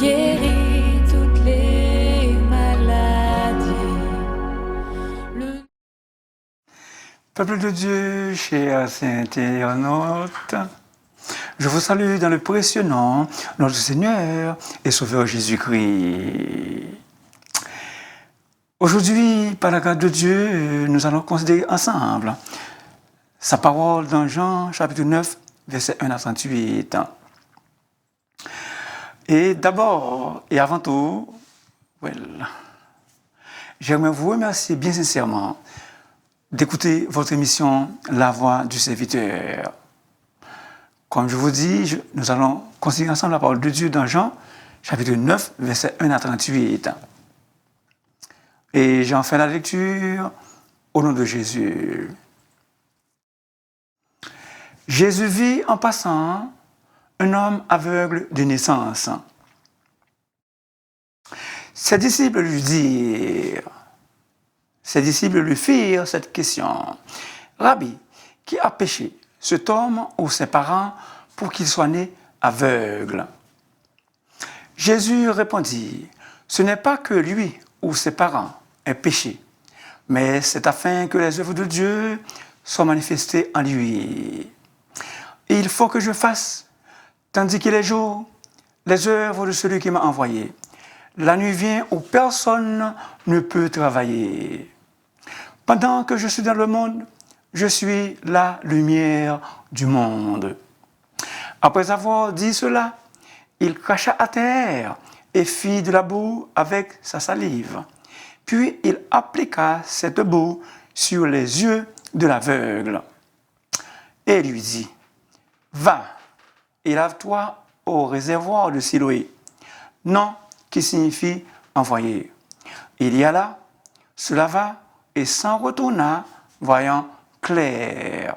guéris toutes les maladies. Peuple de Dieu, chers internautes, je vous salue dans le précieux nom de notre Seigneur et Sauveur Jésus-Christ. Aujourd'hui, par la grâce de Dieu, nous allons considérer ensemble sa parole dans Jean chapitre 9, versets 1 à 38. Et d'abord et avant tout, j'aimerais vous remercier bien sincèrement d'écouter votre émission La Voix du Serviteur. Comme je vous dis, nous allons considérer ensemble la parole de Dieu dans Jean chapitre 9, versets 1 à 38. Et j'en fais la lecture au nom de Jésus. Jésus vit en passant un homme aveugle de naissance. Ses disciples lui firent cette question. Rabbi, qui a péché, cet homme ou ses parents, pour qu'il soit né aveugle? Jésus répondit, ce n'est pas que lui ou ses parents aient péché, mais c'est afin que les œuvres de Dieu soient manifestées en lui. Et il faut que je fasse, tandis qu'il est jour, les œuvres de celui qui m'a envoyé. La nuit vient où personne ne peut travailler. Pendant que je suis dans le monde, je suis la lumière du monde. Après avoir dit cela, il cracha à terre et fit de la boue avec sa salive. Puis il appliqua cette boue sur les yeux de l'aveugle et lui dit, « Va et lave-toi au réservoir de Siloé. » Non, qui signifie envoyer. Il y alla, se lava et s'en retourna, voyant clair.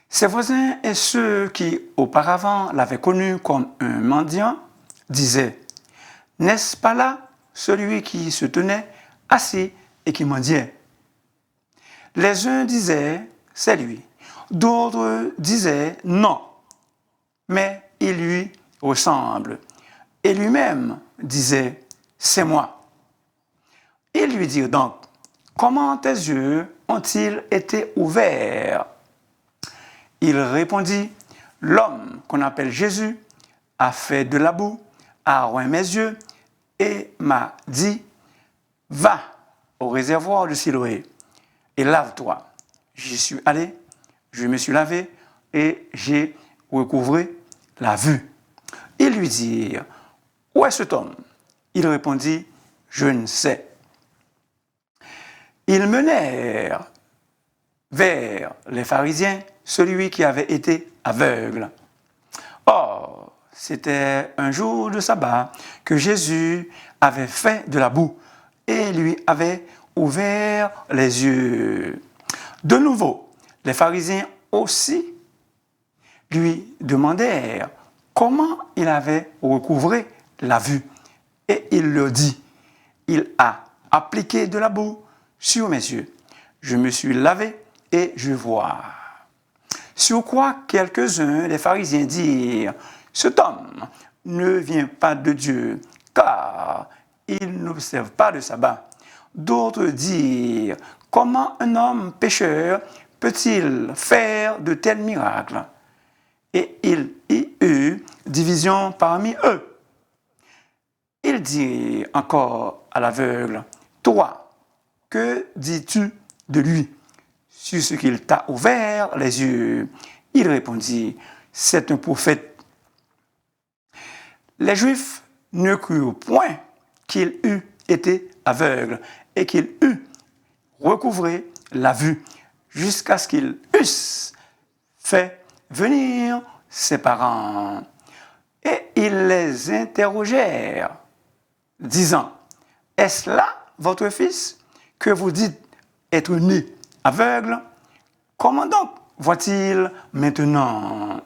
Ses voisins et ceux qui auparavant l'avaient connu comme un mendiant disaient, « N'est-ce pas là celui qui se tenait assis et qui mendiait? » Les uns disaient, « C'est lui. » D'autres disaient, « Non, mais il lui ressemble. » Et lui-même disait, « C'est moi. » Ils lui dirent donc, « Comment tes yeux ont-ils été ouverts? » Il répondit, « L'homme qu'on appelle Jésus a fait de la boue, a oint mes yeux et m'a dit, « Va au réservoir de Siloé et lave-toi. » J'y suis allé, je me suis lavé et j'ai recouvré la vue. Ils lui dirent, « Où est cet homme? » Il répondit, « Je ne sais. » Ils menèrent vers les pharisiens celui qui avait été aveugle. Or, c'était un jour de sabbat que Jésus avait fait de la boue et lui avait ouvert les yeux. De nouveau, les pharisiens aussi lui demandèrent comment il avait recouvré la vue. Et il leur dit, il a appliqué de la boue sur mes yeux. Je me suis lavé et je vois. Sur quoi quelques-uns des pharisiens dirent, cet homme ne vient pas de Dieu, car il n'observe pas le sabbat. D'autres dirent, comment un homme pécheur peut-il faire de tels miracles? Et il y eut division parmi eux. Il dit encore à l'aveugle, « Toi, que dis-tu de lui, sur ce qu'il t'a ouvert les yeux? » Il répondit, « C'est un prophète. » Les Juifs ne crurent point qu'il eût été aveugle et qu'il eût recouvré la vue, jusqu'à ce qu'ils eussent fait venir ses parents. Et ils les interrogèrent, disant, « Est-ce là votre fils que vous dites être né aveugle? Comment donc voit-il maintenant? »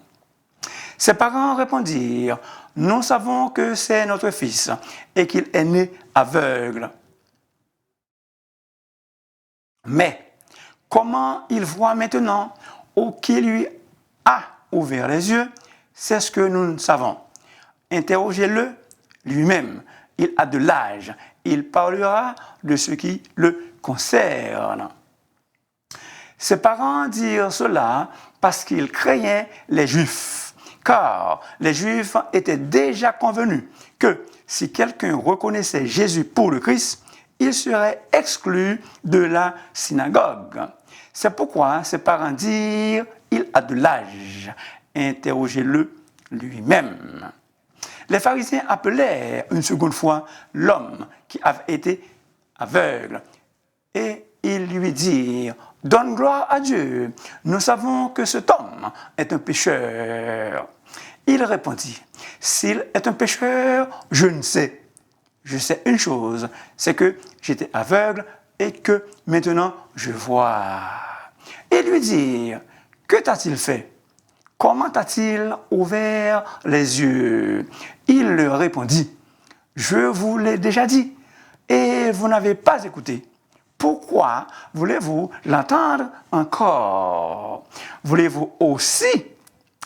Ses parents répondirent, « Nous savons que c'est notre fils et qu'il est né aveugle. Mais comment il voit maintenant ou qui lui a ouvert les yeux, c'est ce que nous ne savons. interrogez-le lui-même. Il a de l'âge. Il parlera de ce qui le concerne. Ses parents dirent cela parce qu'ils craignaient les Juifs, car les Juifs étaient déjà convenus que si quelqu'un reconnaissait Jésus pour le Christ, il serait exclu de la synagogue. C'est pourquoi ses parents dirent « Il a de l'âge, interrogez-le lui-même ». Les pharisiens appelèrent une seconde fois l'homme qui avait été aveugle et ils lui dirent « Donne gloire à Dieu, nous savons que cet homme est un pécheur. » Il répondit « S'il est un pécheur, je ne sais. Je sais une chose, c'est que j'étais aveugle et que maintenant je vois. » Et lui dirent « Que t'a-t-il fait? Comment t'a-t-il ouvert les yeux ?» Il leur répondit « Je vous l'ai déjà dit et vous n'avez pas écouté. Pourquoi voulez-vous l'entendre encore? Voulez-vous aussi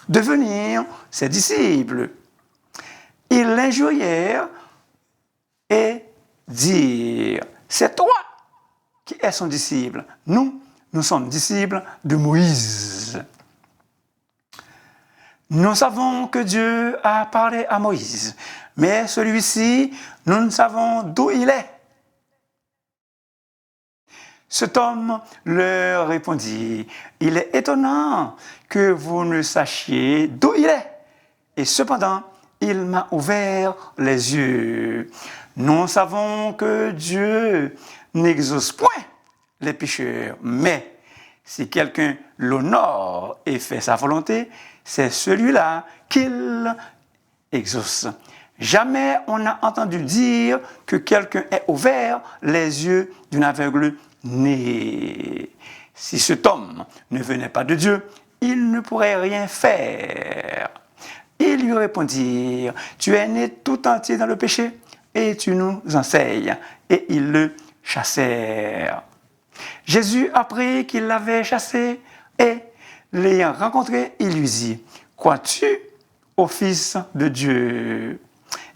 devenir ses disciples? » Ils l'injurièrent et dirent « C'est toi qui es son disciple. Nous sommes disciples de Moïse. » Nous savons que Dieu a parlé à Moïse, mais celui-ci, nous ne savons d'où il est. Cet homme leur répondit, « Il est étonnant que vous ne sachiez d'où il est. Et cependant, il m'a ouvert les yeux. Nous savons que Dieu n'exauce point les pécheurs, mais si quelqu'un l'honore et fait sa volonté, c'est celui-là qu'il exauce. Jamais on n'a entendu dire que quelqu'un ait ouvert les yeux d'un aveugle né. Si cet homme ne venait pas de Dieu, il ne pourrait rien faire. » Ils lui répondirent, « Tu es né tout entier dans le péché et tu nous enseignes. » Et ils le chassèrent. Jésus apprit qu'il l'avait chassé et, l'ayant rencontré, il lui dit, « Crois-tu au Fils de Dieu ?»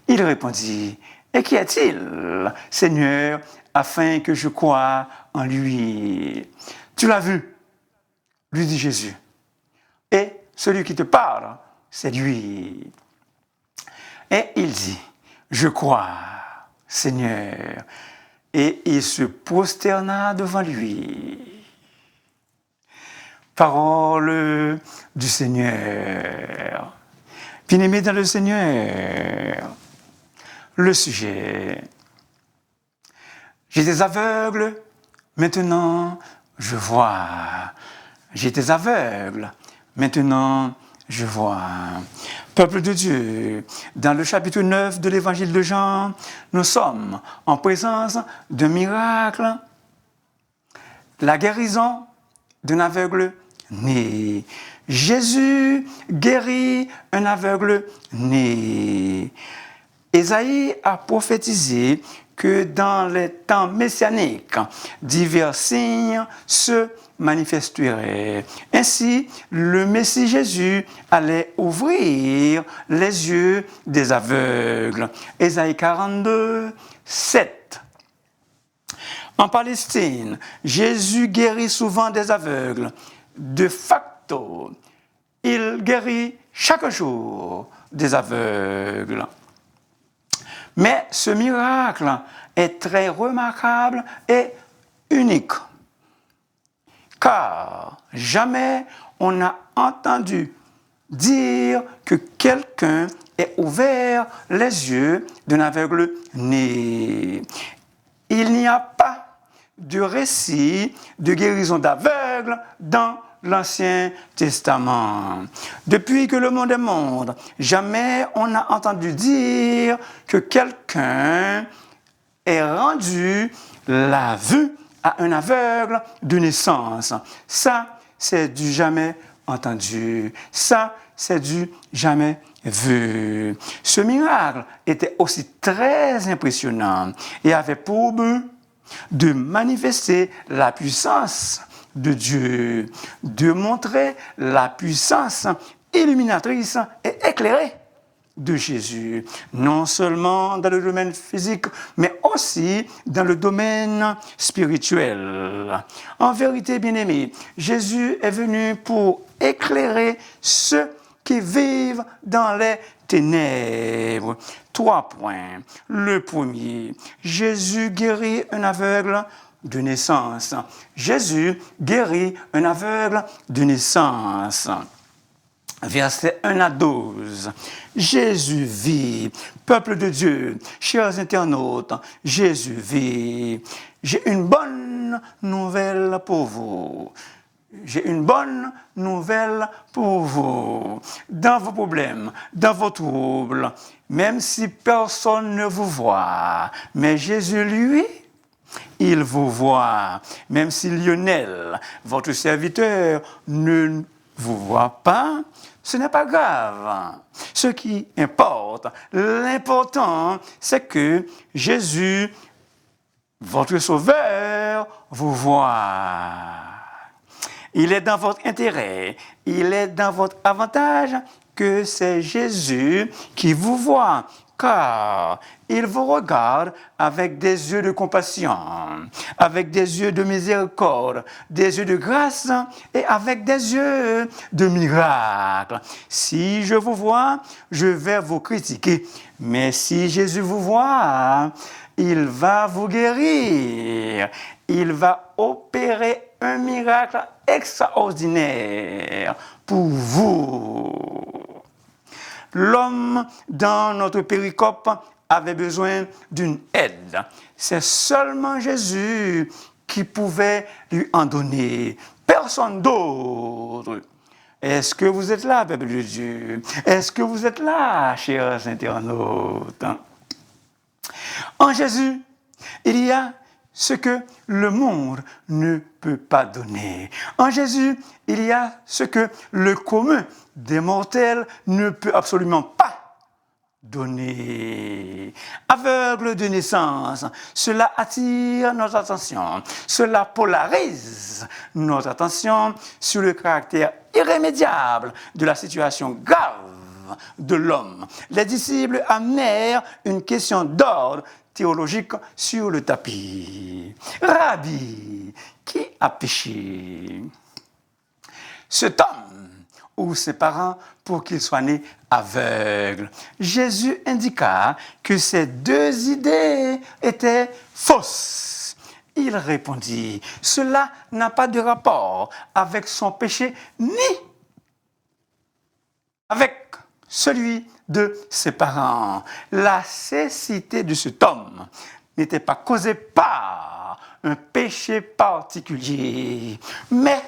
Il répondit, « Et qui est-il, Seigneur, afin que je croie en lui? » « Tu l'as vu, lui dit Jésus, et celui qui te parle, c'est lui. Et il dit, « Je crois, Seigneur. » Et il se prosterna devant lui. Parole du Seigneur. Bien-aimés dans le Seigneur, le sujet. J'étais aveugle, maintenant je vois. J'étais aveugle, maintenant je vois. Peuple de Dieu, dans le chapitre 9 de l'évangile de Jean, nous sommes en présence d'un miracle, la guérison d'un aveugle né. Jésus guérit un aveugle né. Ésaïe a prophétisé que dans les temps messianiques, divers signes se manifesteraient. Ainsi, le Messie Jésus allait ouvrir les yeux des aveugles. Ésaïe 42, 7. En Palestine, Jésus guérit souvent des aveugles. De facto, il guérit chaque jour des aveugles. Mais ce miracle est très remarquable et unique, car jamais on n'a entendu dire que quelqu'un ait ouvert les yeux d'un aveugle né. Il n'y a pas de récit de guérison d'aveugles dans l'Ancien Testament. Depuis que le monde est monde, jamais on n'a entendu dire que quelqu'un ait rendu la vue à un aveugle de naissance. Ça, c'est du jamais entendu. Ça, c'est du jamais vu. Ce miracle était aussi très impressionnant et avait pour but de manifester la puissance de Dieu, de montrer la puissance illuminatrice et éclairée de Jésus, non seulement dans le domaine physique, mais aussi dans le domaine spirituel. En vérité, bien-aimés, Jésus est venu pour éclairer ceux qui vivent dans les ténèbres. 3 points. Le premier, Jésus guérit un aveugle de naissance. Jésus guérit un aveugle de naissance. Versets 1 à 12. Jésus vit. Peuple de Dieu, chers internautes, Jésus vit. J'ai une bonne nouvelle pour vous. J'ai une bonne nouvelle pour vous. Dans vos problèmes, dans vos troubles, même si personne ne vous voit, mais Jésus, lui, il vous voit. Même si Lionel, votre serviteur, ne vous voit pas, ce n'est pas grave. Ce qui importe, l'important, c'est que Jésus, votre Sauveur, vous voit. Il est dans votre intérêt, il est dans votre avantage que c'est Jésus qui vous voit, car il vous regarde avec des yeux de compassion, avec des yeux de miséricorde, des yeux de grâce et avec des yeux de miracle. Si je vous vois, je vais vous critiquer, mais si Jésus vous voit, il va vous guérir, il va opérer un miracle extraordinaire pour vous. L'homme dans notre péricope avait besoin d'une aide. C'est seulement Jésus qui pouvait lui en donner. Personne d'autre. Est-ce que vous êtes là, peuple de Dieu? Est-ce que vous êtes là, chers internautes? En Jésus, il y a ce que le monde ne peut pas donner. En Jésus, il y a ce que le commun des mortels ne peut absolument pas donner. Aveugle de naissance, cela attire notre attention, cela polarise notre attention sur le caractère irrémédiable de la situation grave de l'homme. Les disciples amenèrent une question d'ordre théologique sur le tapis. Rabbi, qui a péché? Cet homme ou ses parents pour qu'il soit né aveugle? Jésus indiqua que ces deux idées étaient fausses. Il répondit, cela n'a pas de rapport avec son péché ni avec celui de ses parents. La cécité de cet homme n'était pas causée par un péché particulier, mais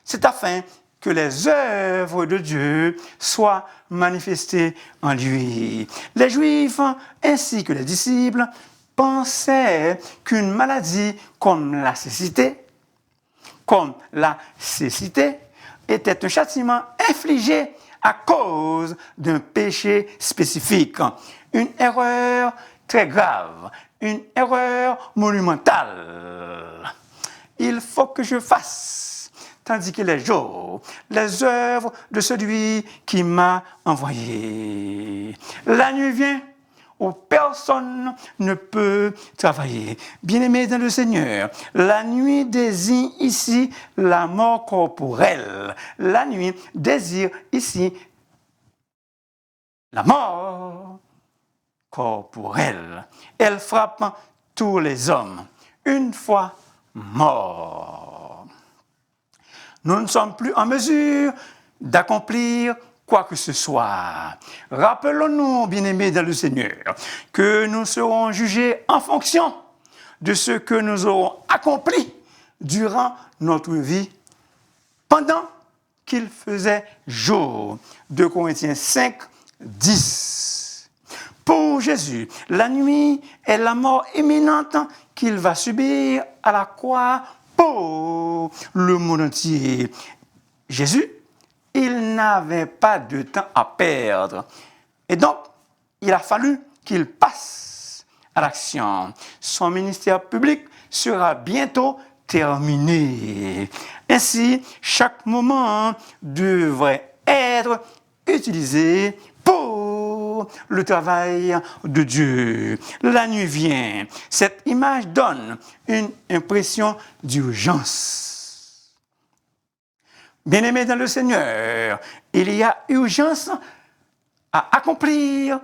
c'est afin que les œuvres de Dieu soient manifestées en lui. Les Juifs ainsi que les disciples pensaient qu'une maladie comme la cécité était un châtiment infligé à cause d'un péché spécifique. Une erreur très grave, une erreur monumentale. Il faut que je fasse, tandis que les jours, les œuvres de celui qui m'a envoyé. La nuit vient où personne ne peut travailler. Bien-aimés dans le Seigneur, la nuit désigne ici la mort corporelle. La nuit désire ici la mort corporelle. Elle frappe tous les hommes, une fois morts. Nous ne sommes plus en mesure d'accomplir quoi que ce soit. Rappelons-nous, bien-aimés dans le Seigneur, que nous serons jugés en fonction de ce que nous aurons accompli durant notre vie pendant qu'il faisait jour. 2 Corinthiens 5, 10. Pour Jésus, la nuit est la mort imminente qu'il va subir à la croix pour le monde entier. Jésus, il n'avait pas de temps à perdre. Et donc, il a fallu qu'il passe à l'action. Son ministère public sera bientôt terminé. Ainsi, chaque moment devrait être utilisé pour pour le travail de Dieu. La nuit vient. Cette image donne une impression d'urgence. Bien-aimés dans le Seigneur, il y a urgence à accomplir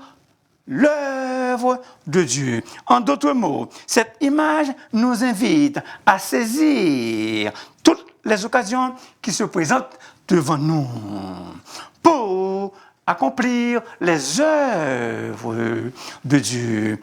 l'œuvre de Dieu. En d'autres mots, cette image nous invite à saisir toutes les occasions qui se présentent devant nous pour accomplir les œuvres de Dieu.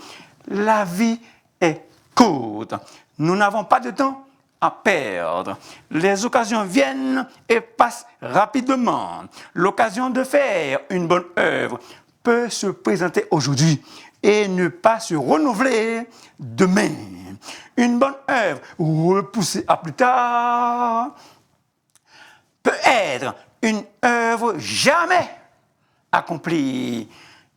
La vie est courte. Nous n'avons pas de temps à perdre. Les occasions viennent et passent rapidement. L'occasion de faire une bonne œuvre peut se présenter aujourd'hui et ne pas se renouveler demain. Une bonne œuvre repoussée à plus tard peut être une œuvre jamais accomplie.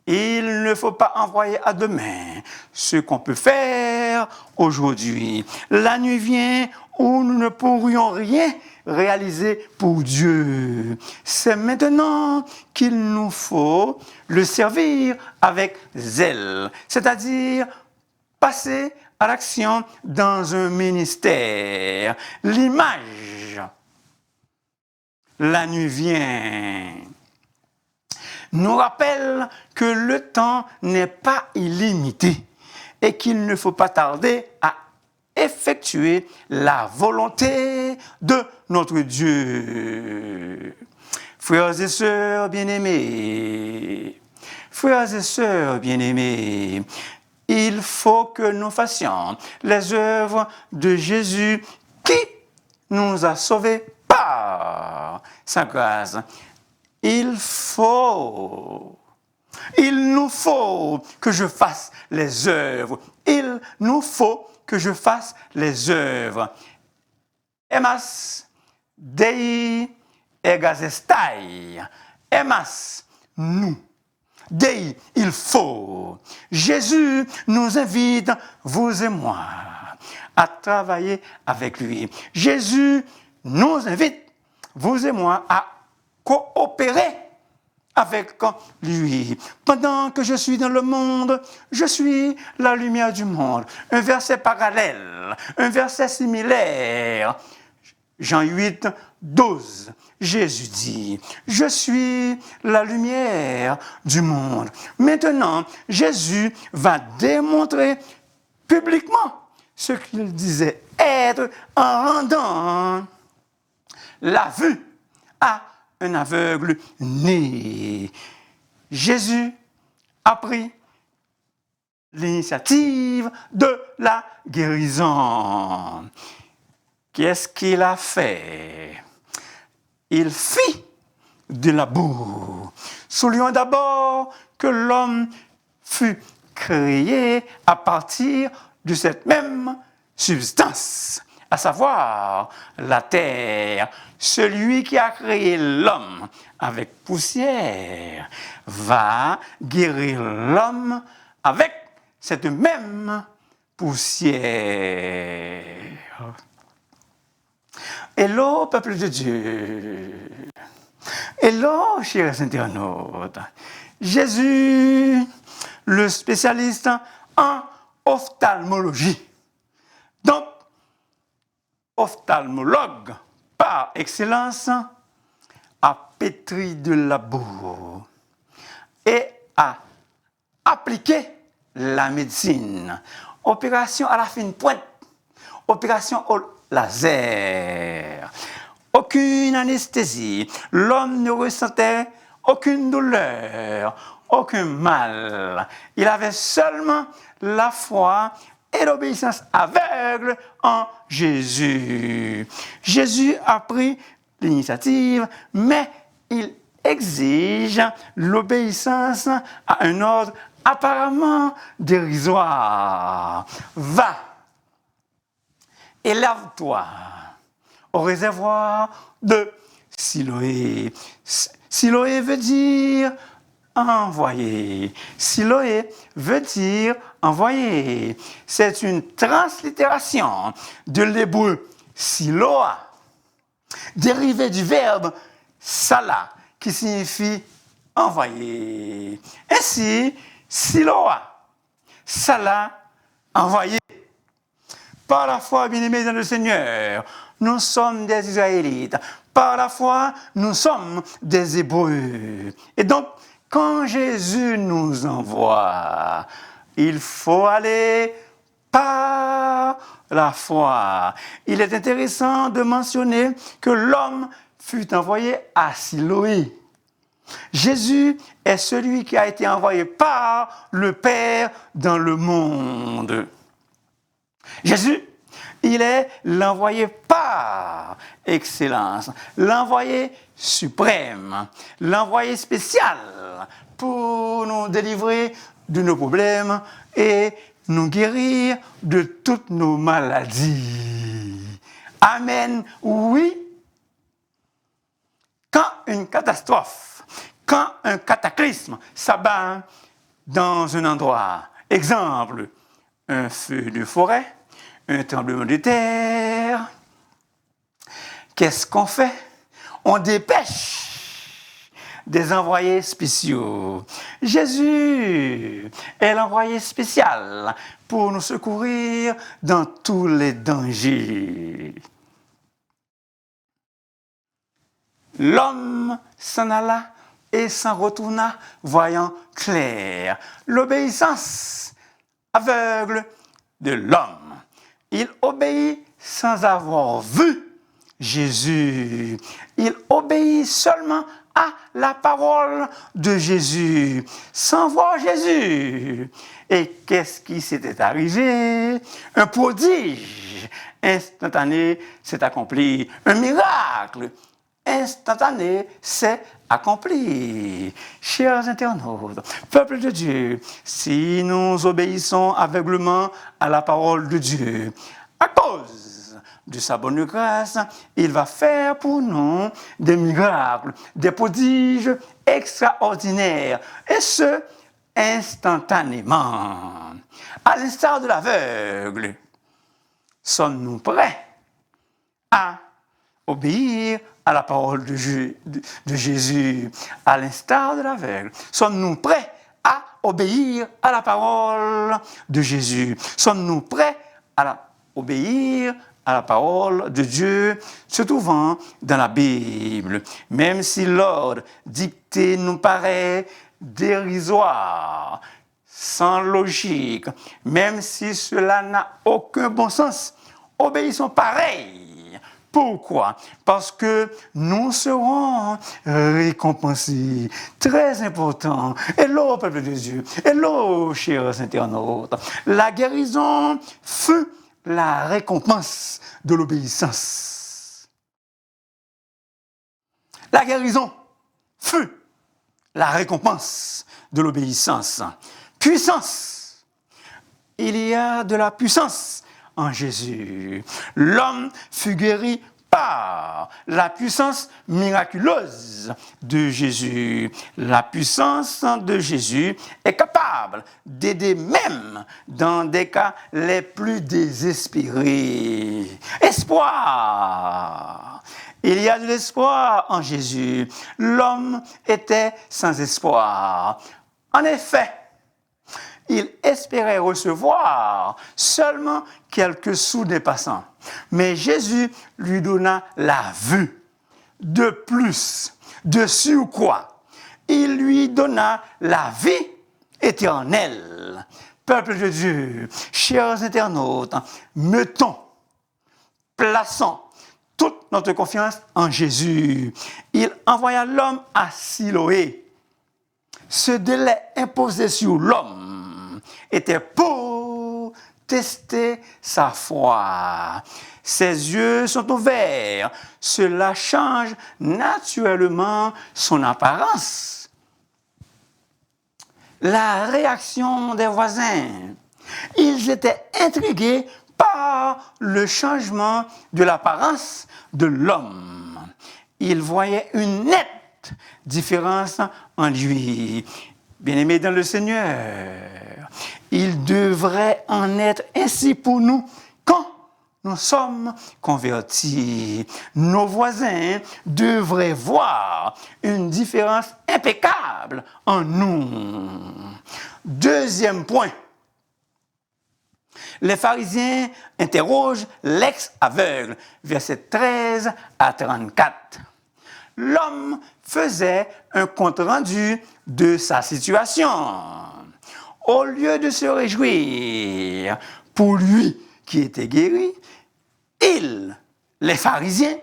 Il ne faut pas envoyer à demain ce qu'on peut faire aujourd'hui. La nuit vient où nous ne pourrions rien réaliser pour Dieu. C'est maintenant qu'il nous faut le servir avec zèle, c'est-à-dire passer à l'action dans un ministère. L'image, la nuit vient, nous rappelle que le temps n'est pas illimité et qu'il ne faut pas tarder à effectuer la volonté de notre Dieu. Frères et sœurs bien-aimés, il faut que nous fassions les œuvres de Jésus qui nous a sauvés par sa grâce. Il nous faut que je fasse les œuvres. Il nous faut que je fasse les œuvres. Emas Dei egazestai. Emas, nous. Dei, il faut. Jésus nous invite, vous et moi, à travailler avec lui. Jésus nous invite, vous et moi, à coopérer avec lui. Pendant que je suis dans le monde, je suis la lumière du monde. Un verset parallèle, un verset similaire. Jean 8, 12. Jésus dit, je suis la lumière du monde. Maintenant, Jésus va démontrer publiquement ce qu'il disait être en rendant la vue à un aveugle né. Jésus a pris l'initiative de la guérison. Qu'est-ce qu'il a fait? Il fit de la boue. Soulignons d'abord que l'homme fut créé à partir de cette même substance, à savoir la terre. Celui qui a créé l'homme avec poussière va guérir l'homme avec cette même poussière. Hello, peuple de Dieu. Hello, chers internautes. Jésus, le spécialiste en ophtalmologie. Donc, ophtalmologue par excellence, a pétri de la boue et a appliqué la médecine. Opération à la fine pointe, opération au laser. Aucune anesthésie, l'homme ne ressentait aucune douleur, aucun mal. Il avait seulement la foi et l'obéissance aveugle en Jésus. Jésus a pris l'initiative, mais il exige l'obéissance à un ordre apparemment dérisoire. Va, élève-toi au réservoir de Siloé. Siloé veut dire envoyé. Siloé veut dire envoyé. C'est une translittération de l'hébreu siloa, dérivé du verbe sala, qui signifie envoyé. Ainsi, Siloa, ça l'a envoyé. Par la foi, bien-aimés dans le Seigneur, nous sommes des Israélites. Par la foi, nous sommes des Hébreux. Et donc, quand Jésus nous envoie, il faut aller par la foi. Il est intéressant de mentionner que l'homme fut envoyé à Siloé. Jésus est celui qui a été envoyé par le Père dans le monde. Jésus, il est l'envoyé par excellence, l'envoyé suprême, l'envoyé spécial pour nous délivrer de nos problèmes et nous guérir de toutes nos maladies. Amen, oui. Quand une catastrophe, quand un cataclysme s'abat dans un endroit, exemple, un feu de forêt, un tremblement de terre, qu'est-ce qu'on fait? On dépêche des envoyés spéciaux. Jésus est l'envoyé spécial pour nous secourir dans tous les dangers. L'homme s'en alla et s'en retourna, voyant clair. L'obéissance aveugle de l'homme. Il obéit sans avoir vu Jésus. Il obéit seulement à la parole de Jésus, sans voir Jésus. Et qu'est-ce qui s'était arrivé? Un prodige instantané s'est accompli. Un miracle instantané s'est accompli. Chers internautes, peuple de Dieu, si nous obéissons aveuglement à la parole de Dieu, à cause de sa bonne grâce, il va faire pour nous des miracles, des prodiges extraordinaires, et ce, instantanément. À l'instar de l'aveugle, sommes-nous prêts à obéir à la parole de Jésus, à l'instar de l'aveugle? Sommes-nous prêts à obéir à la parole de Jésus? Sommes-nous prêts à obéir à la parole de Dieu se trouvant dans la Bible? Même si l'ordre dicté nous paraît dérisoire, sans logique, même si cela n'a aucun bon sens, obéissons pareil. Pourquoi? Parce que nous serons récompensés. Très important. Hello, peuple de Dieu. Hello, chers internautes. La guérison fut la récompense de l'obéissance. La guérison fut la récompense de l'obéissance. Puissance. Il y a de la puissance en Jésus. L'homme fut guéri par la puissance miraculeuse de Jésus. La puissance de Jésus est capable d'aider même dans des cas les plus désespérés. Espoir. Il y a de l'espoir en Jésus. L'homme était sans espoir. En effet, il espérait recevoir seulement quelques sous des passants. Mais Jésus lui donna la vue. De plus, de surcroît, il lui donna la vie éternelle. Peuple de Dieu, chers internautes, plaçons toute notre confiance en Jésus. Il envoya l'homme à Siloé. Ce délai imposé sur l'homme était pour tester sa foi. Ses yeux sont ouverts. Cela change naturellement son apparence. La réaction des voisins. Ils étaient intrigués par le changement de l'apparence de l'homme. Ils voyaient une nette différence en lui. Bien-aimés dans le Seigneur, il devrait en être ainsi pour nous quand nous sommes convertis. Nos voisins devraient voir une différence impeccable en nous. Deuxième point. Les pharisiens interrogent l'ex-aveugle, versets 13 à 34. L'homme faisait un compte-rendu de sa situation. Au lieu de se réjouir pour lui qui était guéri, les pharisiens,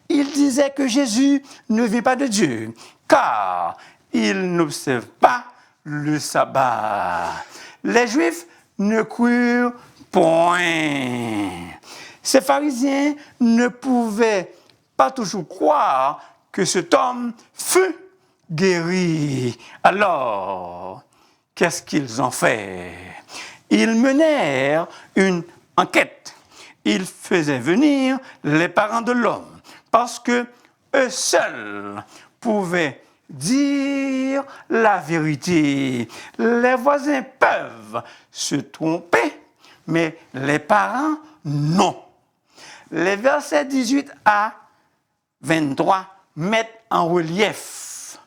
ils disaient que Jésus ne vient pas de Dieu, car il n'observe pas le sabbat. Les Juifs ne crurent point. Ces pharisiens ne pouvaient pas toujours croire que cet homme fut guéri. Alors, qu'est-ce qu'ils ont fait? Ils menèrent une enquête. Ils faisaient venir les parents de l'homme parce que eux seuls pouvaient dire la vérité. Les voisins peuvent se tromper, mais les parents, non. Les versets 18 à 23 mettent en relief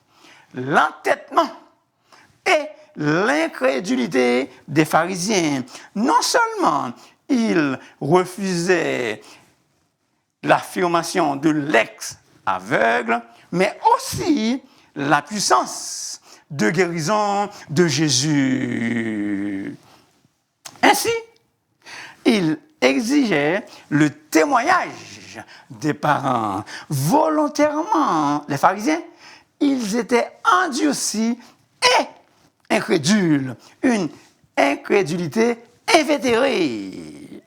l'entêtement et l'incrédulité des pharisiens. Non seulement ils refusaient l'affirmation de l'ex-aveugle, mais aussi la puissance de guérison de Jésus. Ainsi, ils exigeaient le témoignage des parents. Volontairement, les pharisiens, ils étaient endurcis et incrédules. Une incrédulité invétérée.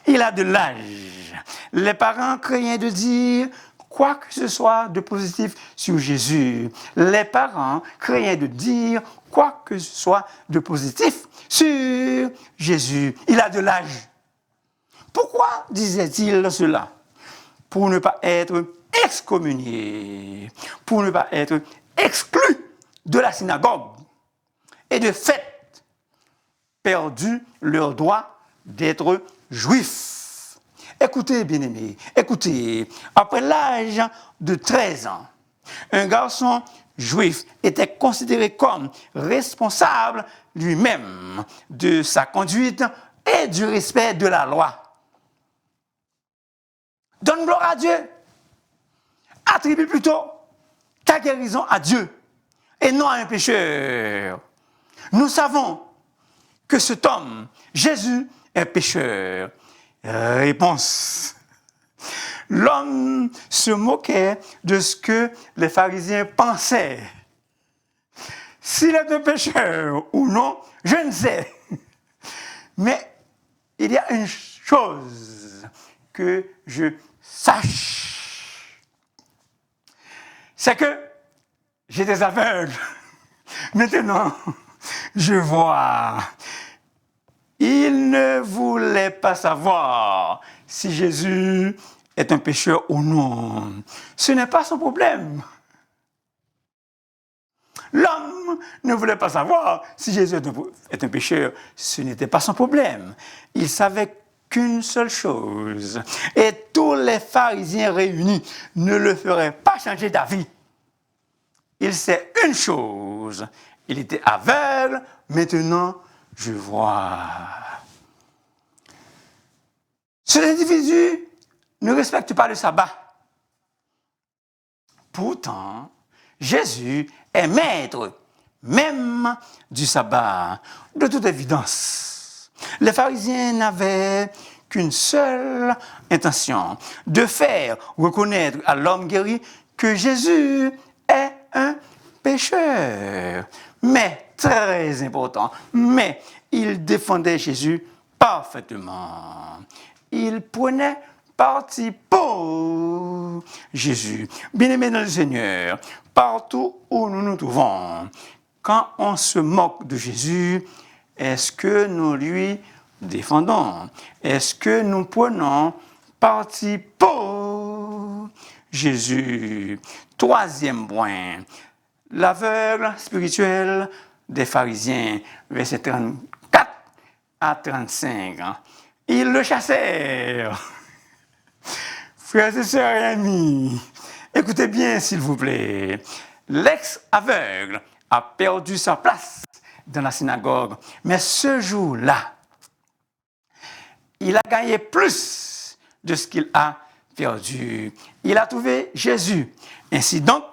Il a de l'âge. Les parents craignaient de dire quoi que ce soit de positif sur Jésus. Les parents craignaient de dire quoi que ce soit de positif sur Jésus. Il a de l'âge. Pourquoi disait-il cela? Pour ne pas être excommunié, pour ne pas être exclu de la synagogue et de fait perdu leur droit d'être juifs. Écoutez, bien-aimés, écoutez, après l'âge de 13 ans, un garçon juif était considéré comme responsable lui-même de sa conduite et du respect de la loi. Donne gloire à Dieu. Attribue plutôt ta guérison à Dieu et non à un pécheur. Nous savons que cet homme, Jésus, est pécheur. Réponse. L'homme se moquait de ce que les pharisiens pensaient. S'il est un pécheur ou non, je ne sais. Mais il y a une chose que je sache. C'est que j'étais aveugle. Maintenant, je vois. Il ne voulait pas savoir si Jésus est un pécheur ou non. Ce n'est pas son problème. L'homme ne voulait pas savoir si Jésus est un pécheur. Ce n'était pas son problème. Il savait qu'une seule chose. Et tous les pharisiens réunis ne le feraient pas changer d'avis. Il sait une chose. Il était aveugle, maintenant je vois. Cet individu ne respecte pas le sabbat. Pourtant, Jésus est maître même du sabbat. De toute évidence, les pharisiens n'avaient qu'une seule intention, de faire reconnaître à l'homme guéri que Jésus est un pécheur. Mais, très important, mais il défendait Jésus parfaitement. Il prenait parti pour Jésus. Bien-aimés dans le Seigneur, partout où nous nous trouvons, quand on se moque de Jésus, est-ce que nous lui défendons? Est-ce que nous prenons parti pour Jésus? Troisième point, l'aveugle spirituel des pharisiens, versets 34 à 35. Ils le chassèrent. Frères et sœurs et amis, écoutez bien s'il vous plaît. L'ex-aveugle a perdu sa place dans la synagogue. Mais ce jour-là, il a gagné plus de ce qu'il a perdu. Il a trouvé Jésus. Ainsi donc,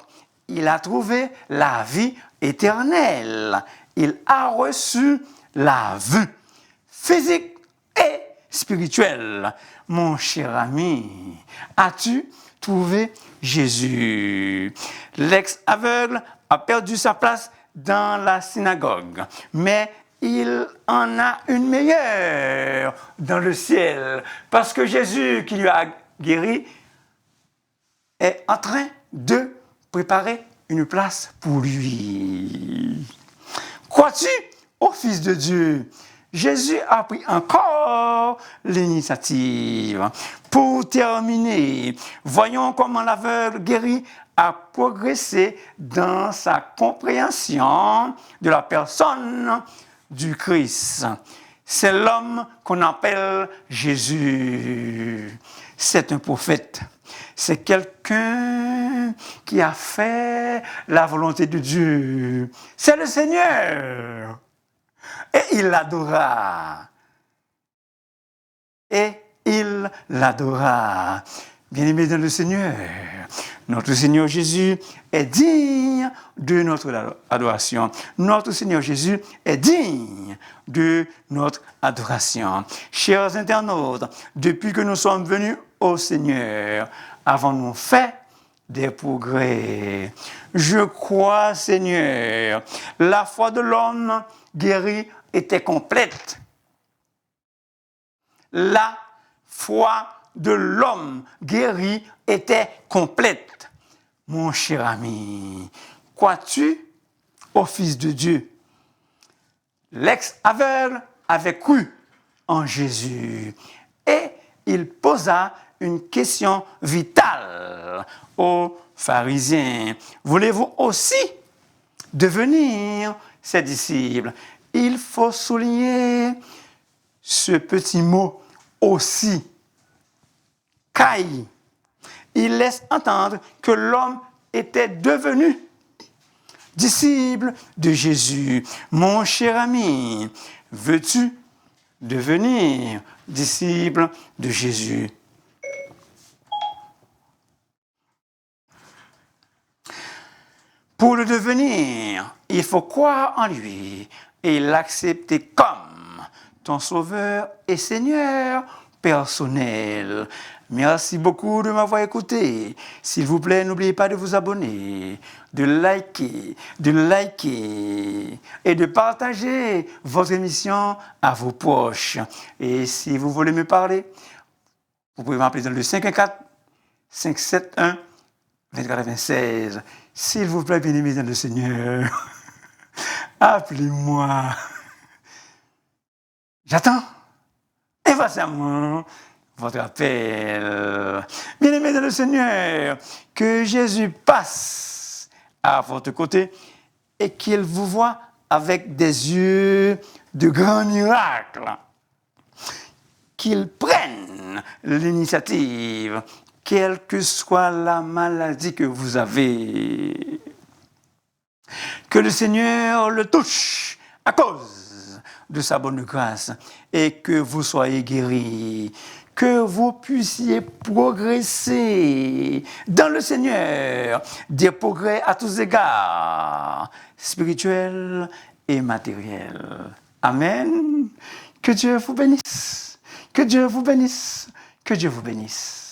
il a trouvé la vie éternelle. Il a reçu la vue physique et spirituelle. Mon cher ami, as-tu trouvé Jésus? L'ex-aveugle a perdu sa place dans la synagogue, mais il en a une meilleure dans le ciel, parce que Jésus qui lui a guéri est en train de préparer une place pour lui. Crois-tu au Fils de Dieu? Jésus a pris encore l'initiative. Pour terminer, voyons comment l'aveugle guéri a progressé dans sa compréhension de la personne du Christ. C'est l'homme qu'on appelle Jésus. C'est un prophète. C'est quelqu'un qui a fait la volonté de Dieu. C'est le Seigneur. Et il l'adora. Et il l'adora. Bien-aimés dans le Seigneur, notre Seigneur Jésus est digne de notre adoration. Notre Seigneur Jésus est digne de notre adoration. Chers internautes, depuis que nous sommes venus au Seigneur, avons-nous fait des progrès? Je crois, Seigneur, la foi de l'homme guéri était complète. La foi de l'homme guéri était complète. Mon cher ami, crois-tu au Fils de Dieu? L'ex-aveugle avait cru en Jésus et il posa une question vitale aux pharisiens. Voulez-vous aussi devenir ses disciples? Il faut souligner ce petit mot aussi. Caï. Il laisse entendre que l'homme était devenu disciple de Jésus. Mon cher ami, veux-tu devenir disciple de Jésus? Pour le devenir, il faut croire en lui et l'accepter comme ton Sauveur et Seigneur personnel. Merci beaucoup de m'avoir écouté. S'il vous plaît, n'oubliez pas de vous abonner, de liker et de partager votre émission à vos proches. Et si vous voulez me parler, vous pouvez m'appeler dans le 514-571-2496. S'il vous plaît, bien-aimés dans le Seigneur, appelez-moi. J'attends impatiemment votre appel. Bien-aimés dans le Seigneur, que Jésus passe à votre côté et qu'il vous voie avec des yeux de grands miracles. Qu'il prenne l'initiative, quelle que soit la maladie que vous avez. Que le Seigneur le touche à cause de sa bonne grâce et que vous soyez guéris, que vous puissiez progresser dans le Seigneur, des progrès à tous égards, spirituels et matériels. Amen. Que Dieu vous bénisse. Que Dieu vous bénisse. Que Dieu vous bénisse.